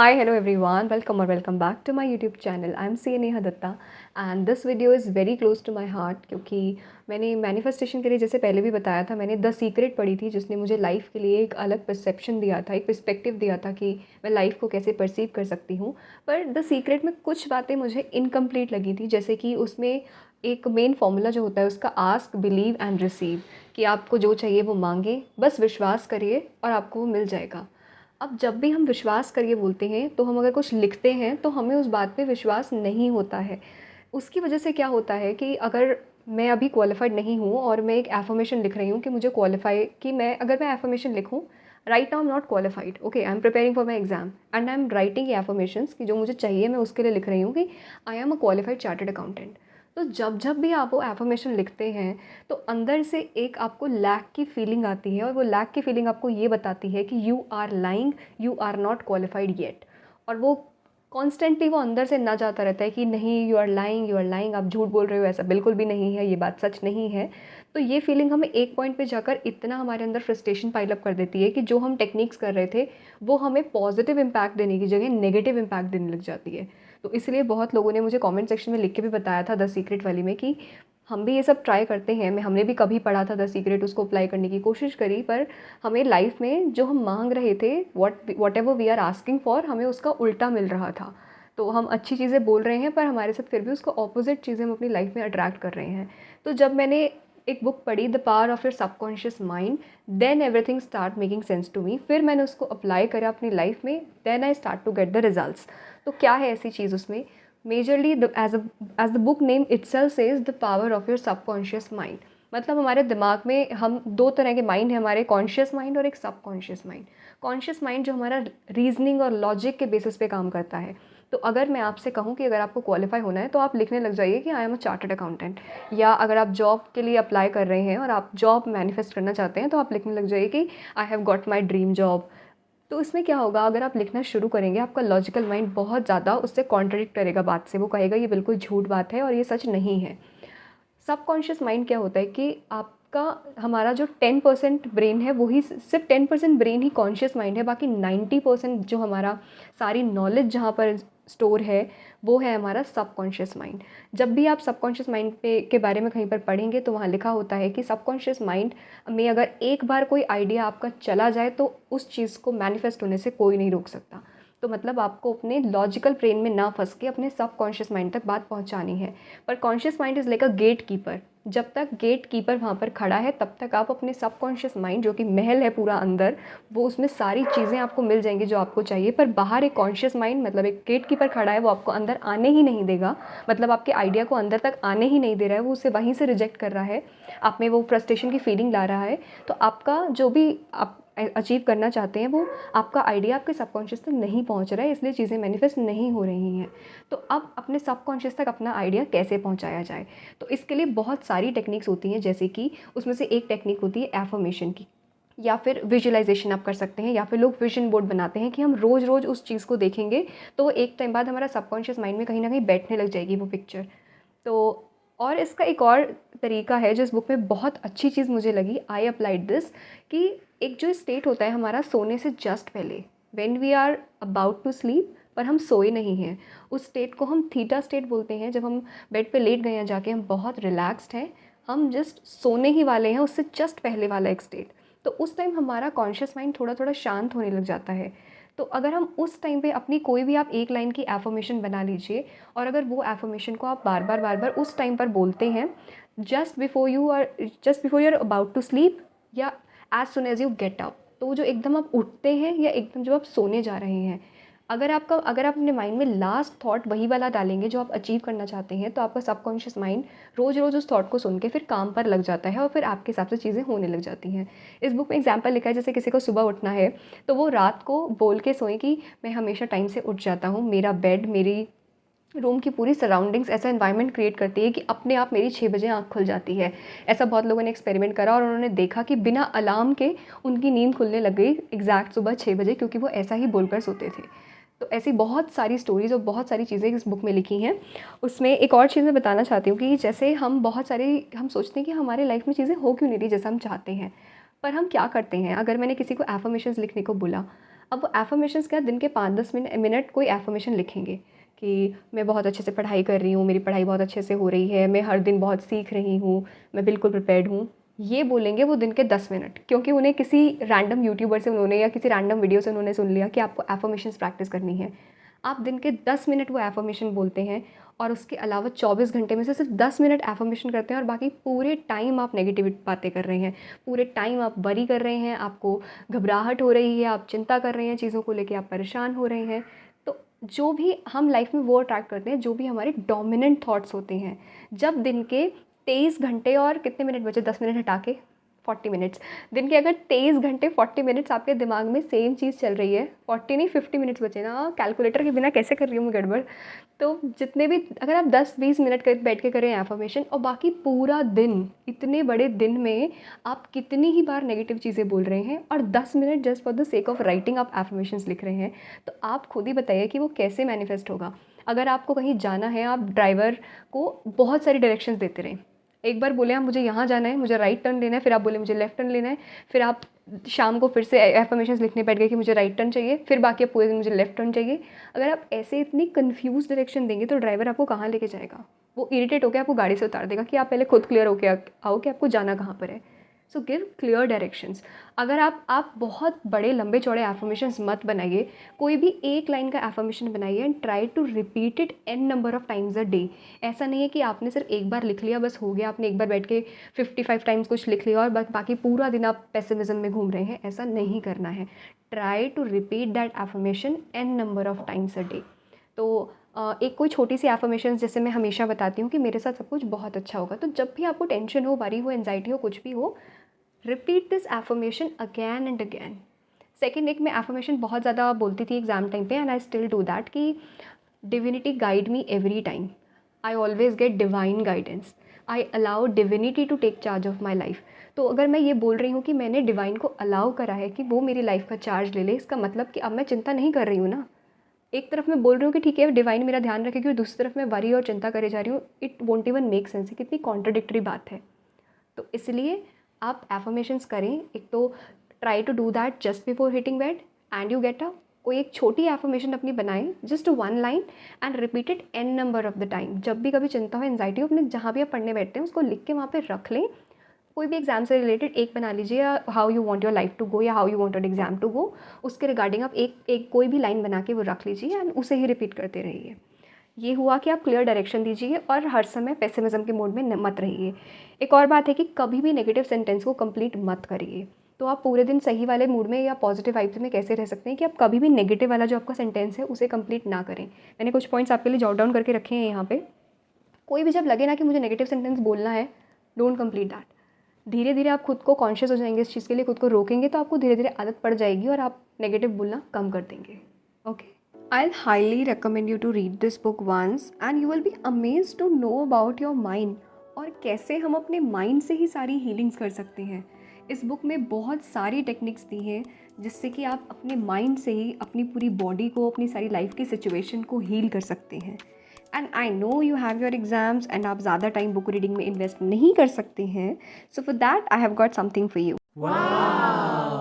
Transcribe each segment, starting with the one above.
Hi, hello everyone. Welcome or welcome back to my YouTube channel. I'm CA Neha Datta and this video is very close to my heart क्योंकि मैंने manifestation के लिए जैसे पहले भी बताया था, मैंने द सीक्रेट पढ़ी थी जिसने मुझे लाइफ के लिए एक अलग परसेप्शन दिया था, एक पर्सपेक्टिव दिया था कि मैं लाइफ को कैसे परसीव कर सकती हूँ। पर द सीक्रेट में कुछ बातें मुझे इनकम्प्लीट लगी थी, जैसे कि उसमें एक मेन फॉर्मूला जो होता है उसका आस्क, बिलीव एंड रिसीव, कि आपको जो चाहिए वो मांगे, बस विश्वास करिए और आपको वो मिल जाएगा। अब जब भी हम विश्वास करिए बोलते हैं तो हम अगर कुछ लिखते हैं तो हमें उस बात पे विश्वास नहीं होता है। उसकी वजह से क्या होता है कि अगर मैं अभी क्वालिफाइड नहीं हूँ और मैं एक एफर्मेशन लिख रही हूँ कि मुझे क्वालिफाई, कि मैं अगर मैं एफर्मेशन लिखूँ, right now I am not qualified, okay, I am preparing for my exam and I am writing affirmations कि जो मुझे चाहिए मैं उसके लिए लिख रही हूँ कि I am a qualified chartered accountant. तो जब जब भी आप वो एफर्मेशन लिखते हैं तो अंदर से एक आपको लैक की फीलिंग आती है और वो लैक की फीलिंग आपको ये बताती है कि you are lying, you are not qualified yet. और वो कॉन्स्टेंटली वो अंदर से ना जाता रहता है कि नहीं, you are lying, you are lying, आप झूठ बोल रहे हो, ऐसा बिल्कुल भी नहीं है, ये बात सच नहीं है। तो ये फीलिंग हमें एक पॉइंट पे जाकर इतना हमारे अंदर फ्रस्ट्रेशन पाइल अप कर देती है कि जो हम टेक्निक्स कर रहे थे वो हमें पॉजिटिव इम्पैक्ट देने की जगह नेगेटिव इम्पैक्ट देने लग जाती है। तो इसलिए बहुत लोगों ने मुझे कमेंट सेक्शन में लिख के भी बताया था द सीक्रेट वाली में कि हम भी ये सब ट्राई करते हैं, मैं हमने भी कभी पढ़ा था द सीक्रेट, उसको अप्लाई करने की कोशिश करी, पर हमें लाइफ में जो हम मांग रहे थे, whatever we are asking for, हमें उसका उल्टा मिल रहा था। तो हम अच्छी चीज़ें बोल रहे हैं पर हमारे साथ फिर भी उसको ऑपोजिट चीज़ें हम अपनी लाइफ में अट्रैक्ट कर रहे हैं। तो जब मैंने एक बुक पढ़ी the power of your subconscious mind, then everything start making sense to me, फिर मैंने उसको अप्लाई करा अपनी लाइफ में, then I start to get the results. तो क्या है ऐसी चीज़ उसमें? Majorly as the book name itself says the power of your subconscious mind. मतलब हमारे दिमाग में हम दो तरह के माइंड है, हमारे कॉन्शियस माइंड और एक सबकॉन्शियस माइंड। कॉन्शियस माइंड जो हमारा रीजनिंग और लॉजिक के बेसिस पे काम करता है। तो अगर मैं आपसे कहूँ कि अगर आपको क्वालिफाई होना है तो आप लिखने लग जाइए कि I am a chartered accountant, या अगर आप जॉब के लिए अप्लाई कर रहे हैं और आप जॉब मैनिफेस्ट करना चाहते हैं तो आप लिखने लग जाइए कि I have got my dream job. तो इसमें क्या होगा, अगर आप लिखना शुरू करेंगे आपका लॉजिकल माइंड बहुत ज़्यादा उससे कॉन्ट्रडिक्ट करेगा बात से, वो कहेगा ये बिल्कुल झूठ बात है और ये सच नहीं है। सबकॉन्शियस माइंड क्या होता है कि आपका, हमारा जो 10% ब्रेन है वही, सिर्फ 10% ब्रेन ही कॉन्शियस माइंड है, बाकी 90% जो हमारा सारी नॉलेज जहाँ पर स्टोर है वो है हमारा सबकॉन्शियस माइंड। जब भी आप सबकॉन्शियस माइंड पे के बारे में कहीं पर पढ़ेंगे तो वहाँ लिखा होता है कि सबकॉन्शियस माइंड में अगर एक बार कोई आइडिया आपका चला जाए तो उस चीज़ को मैनिफेस्ट होने से कोई नहीं रोक सकता। तो मतलब आपको अपने लॉजिकल ब्रेन में ना फंस के अपने सबकॉन्शियस माइंड तक बात पहुंचानी है। पर conscious mind is like a gatekeeper, जब तक गेट कीपर वहाँ पर खड़ा है तब तक आप अपने सबकॉन्शियस माइंड, जो कि महल है पूरा अंदर, वो उसमें सारी चीज़ें आपको मिल जाएंगी जो आपको चाहिए। पर बाहर एक कॉन्शियस माइंड, मतलब एक गेट कीपर खड़ा है, वो आपको अंदर आने ही नहीं देगा, मतलब आपके आइडिया को अंदर तक आने ही नहीं दे रहा है, वो उसे वहीं से रिजेक्ट कर रहा है, आप में वो फ्रस्ट्रेशन की फीलिंग ला रहा है। तो आपका जो भी आप अचीव करना चाहते हैं वो आपका आइडिया आपके सबकॉन्शियस तक नहीं पहुंच रहा है, इसलिए चीज़ें मैनिफेस्ट नहीं हो रही हैं। तो अब अपने सबकॉन्शियस तक अपना आइडिया कैसे पहुंचाया जाए? तो इसके लिए बहुत सारी टेक्निक्स होती हैं, जैसे कि उसमें से एक टेक्निक होती है एफर्मेशन की, या फिर विजुअलाइजेशन आप कर सकते हैं, या फिर लोग विजन बोर्ड बनाते हैं कि हम रोज़ रोज़ उस चीज़ को देखेंगे तो एक टाइम बाद हमारा सबकॉन्शियस माइंड में कहीं ना कहीं बैठने लग जाएगी वो पिक्चर। तो और इसका एक और तरीका है जो इस बुक में बहुत अच्छी चीज़ मुझे लगी, आई अप्लाइड दिस, कि एक जो स्टेट होता है हमारा सोने से जस्ट पहले, when we are about to sleep पर हम सोए नहीं हैं, उस स्टेट को हम थीटा स्टेट बोलते हैं। जब हम बेड पे लेट गए हैं जाके, हम बहुत रिलैक्स्ड हैं, हम जस्ट सोने ही वाले हैं, उससे जस्ट पहले वाला एक स्टेट। तो उस टाइम हमारा कॉन्शियस माइंड थोड़ा थोड़ा शांत होने लग जाता है। तो अगर हम उस टाइम पे अपनी कोई भी, आप एक लाइन की एफर्मेशन बना लीजिए, और अगर वो एफर्मेशन को आप बार बार उस टाइम पर बोलते हैं, just before you are about to sleep, या as soon as you get up, तो वो जो एकदम आप उठते हैं या एकदम जब आप सोने जा रहे हैं, अगर आप अपने माइंड में लास्ट थॉट वही वाला डालेंगे जो आप अचीव करना चाहते हैं, तो आपका सबकॉन्शियस माइंड रोज़ रोज़ उस थॉट को सुन के फिर काम पर लग जाता है और फिर आपके हिसाब से चीज़ें होने लग जाती हैं। इस बुक में एग्जाम्पल लिखा है, जैसे किसी को सुबह उठना है तो वो रात को बोल के सोए कि मैं हमेशा टाइम से उठ जाता हूँ, मेरा बेड, मेरी रूम की पूरी सराउंडिंग्स ऐसा एनवायरनमेंट क्रिएट करती है कि अपने आप मेरी 6 बजे आँख खुल जाती है। ऐसा बहुत लोगों ने एक्सपेरिमेंट करा और उन्होंने देखा कि बिना अलार्म के उनकी नींद खुलने लग गई एग्जैक्ट सुबह 6 बजे, क्योंकि वो ऐसा ही बोलकर सोते थे। तो ऐसी बहुत सारी स्टोरीज़ और बहुत सारी चीज़ें इस बुक में लिखी हैं। उसमें एक और चीज़ मैं बताना चाहती हूँ कि जैसे हम सोचते हैं कि हमारे लाइफ में चीज़ें हो क्यों नहीं रही जैसा हम चाहते हैं, पर हम क्या करते हैं, अगर मैंने किसी को एफर्मेशंस लिखने को बोला, अब वो एफर्मेशंस क्या, दिन के 5-10 मिनट कोई एफर्मेशन लिखेंगे कि मैं बहुत अच्छे से पढ़ाई कर रही हूँ, मेरी पढ़ाई बहुत अच्छे से हो रही है, मैं हर दिन बहुत सीख रही हूँ, मैं बिल्कुल प्रिपेयर्ड हूँ। ये बोलेंगे वो दिन के 10 मिनट, क्योंकि उन्हें किसी रैंडम यूट्यूबर से उन्होंने या किसी रैंडम वीडियो से उन्होंने सुन लिया कि आपको एफर्मेशंस प्रैक्टिस करनी है। आप दिन के 10 मिनट वो एफर्मेशन बोलते हैं और उसके अलावा 24 घंटे में से सिर्फ 10 मिनट एफर्मेशन करते हैं और बाकी पूरे टाइम आप नेगेटिव बातें कर रहे हैं, पूरे टाइम आप वरी कर रहे हैं, आपको घबराहट हो रही है, आप चिंता कर रहे हैं, चीज़ों को लेके आप परेशान हो रहे हैं। तो जो भी हम लाइफ में वो अट्रैक्ट करते हैं जो भी हमारे डोमिनेंट थॉट्स होते हैं। जब दिन के 23 घंटे और कितने मिनट बचे, 10 मिनट हटा के 40 मिनट्स, दिन के अगर 23 घंटे 40 मिनट्स आपके दिमाग में सेम चीज़ चल रही है, 40 नहीं 50 मिनट्स बचे ना, कैलकुलेटर के बिना कैसे कर रही हूँ मैं गड़बड़। तो जितने भी, अगर आप 10-20 मिनट बैठ के करें एफर्मेशन, और बाकी पूरा दिन, इतने बड़े दिन में आप कितनी ही बार नेगेटिव चीज़ें बोल रहे हैं और 10 minute just for the sake of writing आप एफर्मेशंस लिख रहे हैं, तो आप खुद ही बताइए कि वो कैसे मैनिफेस्ट होगा। अगर आपको कहीं जाना है, आप ड्राइवर को बहुत सारी डायरेक्शंस देते रहें। एक बार बोले आप मुझे यहाँ जाना है, मुझे राइट टर्न लेना है, फिर आप बोले मुझे लेफ़्ट टर्न लेना है, फिर आप शाम को फिर से एफर्मेशंस लिखने बैठ गए कि मुझे राइट टर्न चाहिए, फिर बाकी आप पूरे दिन मुझे लेफ़्ट टर्न चाहिए। अगर आप ऐसे इतनी कन्फ्यूज़ डायरेक्शन देंगे तो ड्राइवर आपको कहाँ लेके जाएगा? वो इरिटेट होकर आपको गाड़ी से उतार देगा कि आप पहले खुद क्लियर होके आओ कि आपको जाना कहाँ पर है। So give clear directions. अगर आप बहुत बड़े लंबे चौड़े एफर्मेशंस मत बनाइए, कोई भी एक लाइन का एफर्मेशन बनाइए and try to repeat it n number of times a day. ऐसा नहीं है कि आपने सिर्फ एक बार लिख लिया बस हो गया, आपने एक बार बैठ के 55 टाइम्स कुछ लिख लिया और बाकी पूरा दिन आप पेसिमिज्म में घूम रहे हैं, ऐसा नहीं करना है। Try to repeat that affirmation n number of times a day. तो एक कोई छोटी सी एफर्मेशन जैसे मैं हमेशा बताती हूँ कि मेरे साथ सब कुछ बहुत अच्छा होगा, तो जब भी आपको टेंशन हो, वरी हो, एंजाइटी हो, कुछ भी हो, repeat this affirmation again and again. Second, एक मैं एफर्मेशन बहुत ज़्यादा बोलती थी एग्ज़ाम टाइम पे and I still do that कि divinity guide me every time, I always get divine guidance, I allow divinity to take charge of my life. तो अगर मैं ये बोल रही हूँ कि मैंने डिवाइन को अलाउ करा है कि वो मेरी लाइफ का चार्ज ले ले, इसका मतलब कि अब मैं चिंता नहीं कर रही हूँ ना। एक तरफ मैं बोल रही हूँ कि ठीक है डिवाइन मेरा ध्यान रखेगी और दूसरी तरफ मैं वरी और चिंता करे जा रही हूँ, it won't even make sense. कितनी कॉन्ट्रडिक्टरी बात है। तो इसलिए आप एफर्मेशंस करें। एक तो try to do that just before hitting bed and you get a, कोई एक छोटी एफर्मेशन अपनी बनाएं, just 1 line and repeat it n number of the time. जब भी कभी चिंता हो, एंजाइटी हो, अपने जहाँ भी आप पढ़ने बैठते हैं उसको लिख के वहाँ पे रख लें। कोई भी एग्जाम से रिलेटेड एक बना लीजिए, या how you want your life to go या how you want your exam to go, उसके रिगार्डिंग आप एक कोई भी लाइन बना के वो रख लीजिए एंड उसे ही रिपीट करते रहिए। ये हुआ कि आप क्लियर डायरेक्शन दीजिए और हर समय पेसिमिज्म के मोड में मत रहिए। एक और बात है कि कभी भी नेगेटिव सेंटेंस को कंप्लीट मत करिए। तो आप पूरे दिन सही वाले मूड में या पॉजिटिव वाइब्स में कैसे रह सकते हैं कि आप कभी भी नेगेटिव वाला जो आपका सेंटेंस है उसे कंप्लीट ना करें। मैंने कुछ पॉइंट्स आपके लिए जॉट डाउन करके रखे हैं यहाँ पे। कोई भी जब लगे ना कि मुझे नेगेटिव सेंटेंस बोलना है, डोंट कंप्लीट दैट। धीरे धीरे आप खुद को कॉन्शियस हो जाएंगे इस चीज़ के लिए, खुद को रोकेंगे तो आपको धीरे धीरे आदत पड़ जाएगी और आप नेगेटिव बोलना कम कर देंगे। Okay, I'll highly recommend you to read this book once and you will be amazed to know about your mind और कैसे हम अपने माइंड से ही सारी हीलिंग्स कर सकते हैं। इस बुक में बहुत सारी टेक्निक्स दी हैं जिससे कि आप अपने माइंड से ही अपनी पूरी बॉडी को, अपनी सारी लाइफ की सिचुएशन को हील कर सकते हैं। And I know you have your exams and आप ज़्यादा टाइम बुक रीडिंग में इन्वेस्ट नहीं कर सकते हैं, so for that I have got something for you.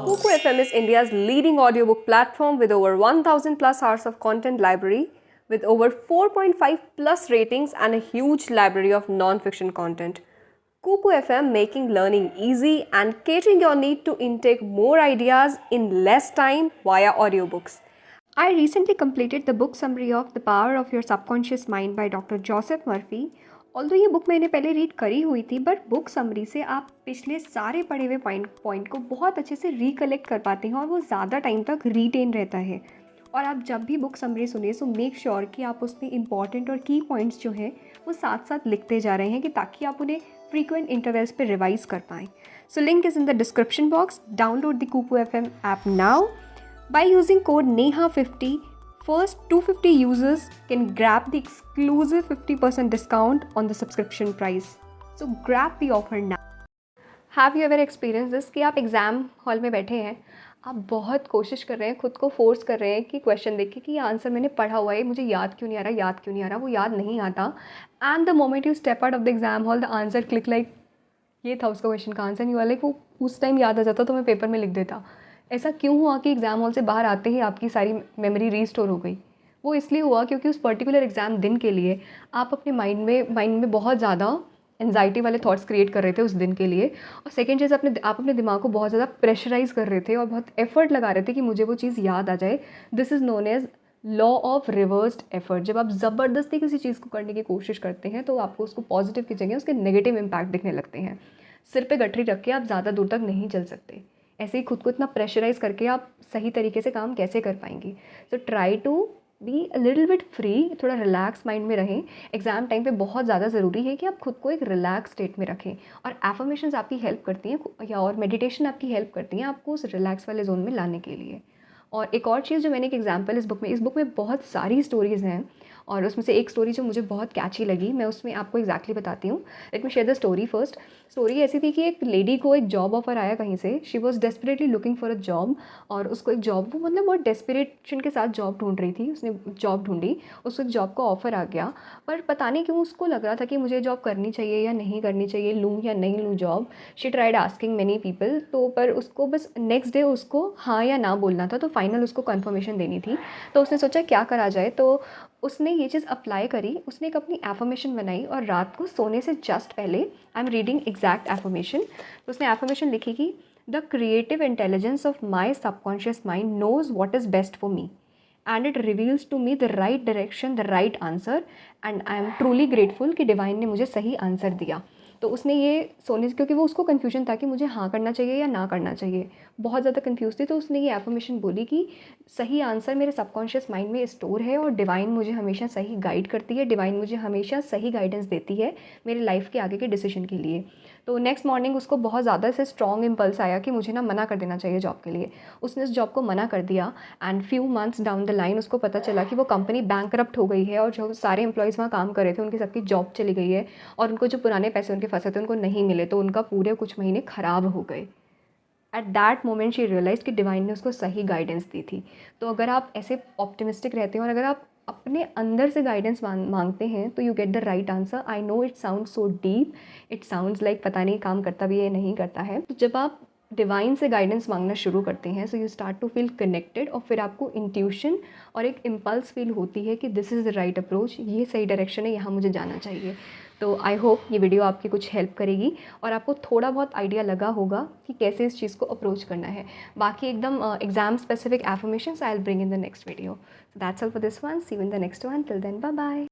Kuku FM is India's leading audiobook platform with over 1000 plus hours of content library, with over 4.5 plus ratings and a huge library of non-fiction content. Kuku FM making learning easy and catering your need to intake more ideas in less time via audiobooks. I recently completed the book summary of The Power of Your Subconscious Mind by Dr. Joseph Murphy. Although ये book मैंने पहले read करी हुई थी, but book summary से आप पिछले सारे पढ़े हुए पॉइंट को बहुत अच्छे से रिकलेक्ट कर पाते हैं और वो ज़्यादा टाइम तक रिटेन रहता है। और आप जब भी बुक समरी सुनिए सो मेक श्योर कि आप उसमें इंपॉर्टेंट और की पॉइंट्स जो हैं वो साथ साथ लिखते जा रहे हैं कि ताकि आप उन्हें फ्रीक्वेंट इंटरवल्स पे रिवाइज कर पाएँ। So link is in the description box. Download the Kuku FM app now by using code NEHA50. First 250 users can grab the exclusive 50% discount on the subscription price. So grab the offer now. Have you ever experienced this कि आप exam hall में बैठे हैं, आप बहुत कोशिश कर रहे हैं, खुद को फोर्स कर रहे हैं कि क्वेश्चन देख के कि ये आंसर मैंने पढ़ा हुआ है, मुझे याद क्यों नहीं आ रहा, वो याद नहीं आता। And the moment you step out of the exam hall, the answer click like ये था उसका क्वेश्चन का आंसर, नहीं वाला वो उस टाइम याद आ जाता तो मैं पेपर में लिख देता। ऐसा क्यों हुआ कि एग्ज़ाम हॉल से बाहर आते ही आपकी सारी मेमोरी रीस्टोर हो गई? वो इसलिए हुआ क्योंकि उस पर्टिकुलर एग्ज़ाम दिन के लिए आप अपने माइंड में बहुत ज़्यादा एंग्जायटी वाले थॉट्स क्रिएट कर रहे थे उस दिन के लिए। और सेकंड चीज़, आप अपने दिमाग को बहुत ज़्यादा प्रेशराइज़ कर रहे थे और बहुत एफर्ट लगा रहे थे कि मुझे वो चीज़ याद आ जाए। This is known as law of reversed effort. जब आप ज़बरदस्ती किसी चीज़ को करने की कोशिश करते हैं तो आपको उसको पॉजिटिव की जगह उसके नेगेटिव इम्पैक्ट दिखने लगते हैं। सिर पे गठरी रख के आप ज़्यादा दूर तक नहीं चल सकते। ऐसे ही खुद को इतना प्रेशराइज़ करके आप सही तरीके से काम कैसे कर पाएंगी? So try to be a little bit free, थोड़ा रिलैक्स माइंड में रहें। एग्ज़ाम टाइम पे बहुत ज़्यादा ज़रूरी है कि आप खुद को एक रिलैक्स स्टेट में रखें। और एफर्मेशंस आपकी हेल्प करती हैं या और मेडिटेशन आपकी हेल्प करती हैं आपको उस रिलैक्स वाले जोन में लाने के लिए। और एक और चीज़ जो मैंने एक एग्जांपल इस बुक में बहुत सारी स्टोरीज़ हैं और उसमें से एक स्टोरी जो मुझे बहुत कैची लगी, मैं उसमें आपको एग्जैक्टली बताती हूँ। Let me share the story first. Story ऐसी थी कि एक लेडी को एक जॉब ऑफर आया कहीं से। She was desperately looking for a job. और उसको एक जॉब, वो मतलब बहुत डेस्परेशन के साथ जॉब ढूंढ रही थी। उसने जॉब ढूंढी, उसको एक जॉब का ऑफर आ गया। पर पता नहीं क्यों उसको लग रहा था कि मुझे जॉब करनी चाहिए या नहीं करनी चाहिए, लूँ या नहीं लूँ job. She tried asking many people, तो पर उसको बस नेक्स्ट डे उसको हाँ या ना बोलना था, तो फाइनल उसको कन्फर्मेशन देनी थी। तो उसने सोचा क्या करा जाए, तो उसने ये चीज़ अप्लाई करी। उसने एक अपनी एफर्मेशन बनाई और रात को सोने से जस्ट पहले, I am reading exact affirmation, तो उसने एफर्मेशन लिखी कि the creative intelligence of my subconscious mind knows what is best for me and it reveals to me the right direction, the right answer, and I am truly grateful कि divine ने मुझे सही answer दिया। तो उसने ये सोने से, क्योंकि वो उसको कन्फ्यूजन था कि मुझे हाँ करना चाहिए या ना करना चाहिए, बहुत ज़्यादा कन्फ्यूज़ थी, तो उसने ये एफर्मेशन बोली कि सही आंसर मेरे सबकॉन्शियस माइंड में स्टोर है और डिवाइन मुझे हमेशा सही गाइड करती है, डिवाइन मुझे हमेशा सही गाइडेंस देती है मेरे लाइफ के आगे के डिसीजन के लिए। तो नेक्स्ट मॉर्निंग उसको बहुत ज़्यादा से स्ट्रॉन्ग इम्पल्स आया कि मुझे ना मना कर देना चाहिए जॉब के लिए। उसने उस जॉब को मना कर दिया and few months down the line उसको पता चला कि वो कंपनी बैंकरप्ट हो गई है और जो सारे एम्प्लॉयज़ वहाँ काम कर रहे थे उनकी सबकी जॉब चली गई है और उनको जो पुराने पैसे उनके फंसे थे उनको नहीं मिले, तो उनका पूरे कुछ महीने ख़राब हो गए। At that moment she realise कि डिवाइन ने उसको सही गाइडेंस दी थी। तो अगर आप ऐसे ऑप्टिमिस्टिक रहते हैं और अगर आप अपने अंदर से गाइडेंस मांगते हैं तो you get the right answer. I know it sound so deep, it sounds like पता नहीं काम करता भी है नहीं करता है। तो जब आप डिवाइन से गाइडेंस मांगना शुरू करते हैं so you start to feel connected और फिर आपको इंट्यूशन और एक इम्पल्स फील होती है कि this is the right approach, ये सही डायरेक्शन है, यहाँ मुझे जाना चाहिए। तो आई होप ये वीडियो आपकी कुछ हेल्प करेगी और आपको थोड़ा बहुत आइडिया लगा होगा कि कैसे इस चीज़ को अप्रोच करना है। बाकी एकदम exam specific affirmations I will bring in the next video. That's all for this one, see you in the next one, till then bye bye.